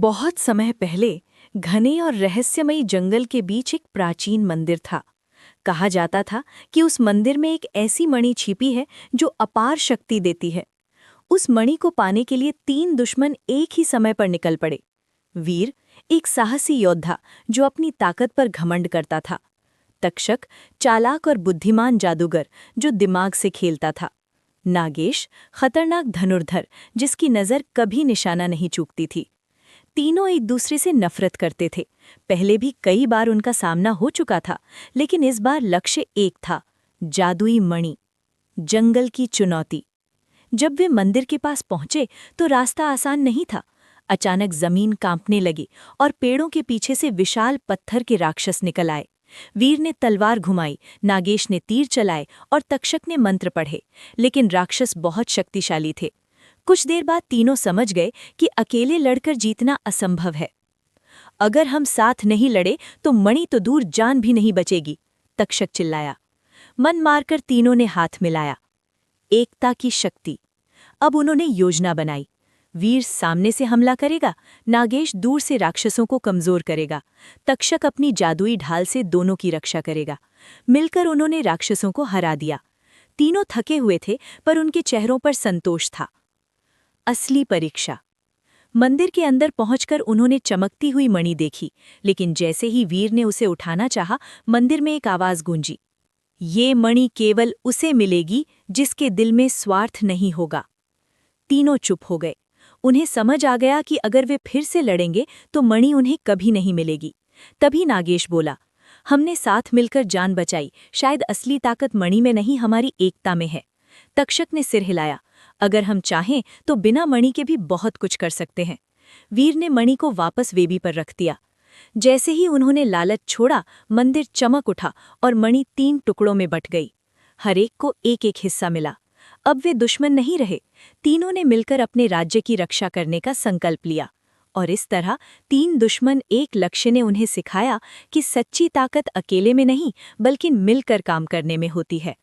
बहुत समय पहले घने और रहस्यमयी जंगल के बीच एक प्राचीन मंदिर था। कहा जाता था कि उस मंदिर में एक ऐसी मणि छिपी है जो अपार शक्ति देती है। उस मणि को पाने के लिए 3 दुश्मन एक ही समय पर निकल पड़े। वीर, एक साहसी योद्धा जो अपनी ताकत पर घमंड करता था। तक्षक, चालाक और बुद्धिमान जादूगर जो दिमाग से खेलता था। नागेश, खतरनाक धनुर्धर जिसकी नज़र कभी निशाना नहीं चूकती थी। तीनों एक दूसरे से नफरत करते थे। पहले भी कई बार उनका सामना हो चुका था, लेकिन इस बार लक्ष्य एक था, जादुई मणि, जंगल की चुनौती। जब वे मंदिर के पास पहुंचे तो रास्ता आसान नहीं था। अचानक जमीन कांपने लगी और पेड़ों के पीछे से विशाल पत्थर के राक्षस निकल आए। वीर ने तलवार घुमाई, नागेश ने तीर चलाए और तक्षक ने मंत्र पढ़े, लेकिन राक्षस बहुत शक्तिशाली थे। कुछ देर बाद तीनों समझ गए कि अकेले लड़कर जीतना असंभव है। अगर हम साथ नहीं लड़े तो मणि तो दूर जान भी नहीं बचेगी, तक्षक चिल्लाया। मन मारकर तीनों ने हाथ मिलाया। एकता की शक्ति। अब उन्होंने योजना बनाई। वीर सामने से हमला करेगा, नागेश दूर से राक्षसों को कमजोर करेगा, तक्षक अपनी जादुई ढाल से दोनों की रक्षा करेगा। मिलकर उन्होंने राक्षसों को हरा दिया। तीनों थके हुए थे, पर उनके चेहरों पर संतोष था। असली परीक्षा। मंदिर के अंदर पहुंचकर उन्होंने चमकती हुई मणि देखी, लेकिन जैसे ही वीर ने उसे उठाना चाहा, मंदिर में एक आवाज गूंजी। ये मणि केवल उसे मिलेगी जिसके दिल में स्वार्थ नहीं होगा। तीनों चुप हो गए। उन्हें समझ आ गया कि अगर वे फिर से लड़ेंगे तो मणि उन्हें कभी नहीं मिलेगी। तभी नागेश बोला, हमने साथ मिलकर जान बचाई, शायद असली ताकत मणि में नहीं, हमारी एकता में है। तक्षक ने सिर हिलाया, अगर हम चाहें तो बिना मणि के भी बहुत कुछ कर सकते हैं। वीर ने मणि को वापस वेदी पर रख दिया। जैसे ही उन्होंने लालच छोड़ा, मंदिर चमक उठा और मणि 3 टुकड़ों में बट गई। हर एक को एक एक हिस्सा मिला। अब वे दुश्मन नहीं रहे। तीनों ने मिलकर अपने राज्य की रक्षा करने का संकल्प लिया। और इस तरह 3 दुश्मन एक लक्ष्य ने उन्हें सिखाया कि सच्ची ताकत अकेले में नहीं, बल्कि मिलकर काम करने में होती है।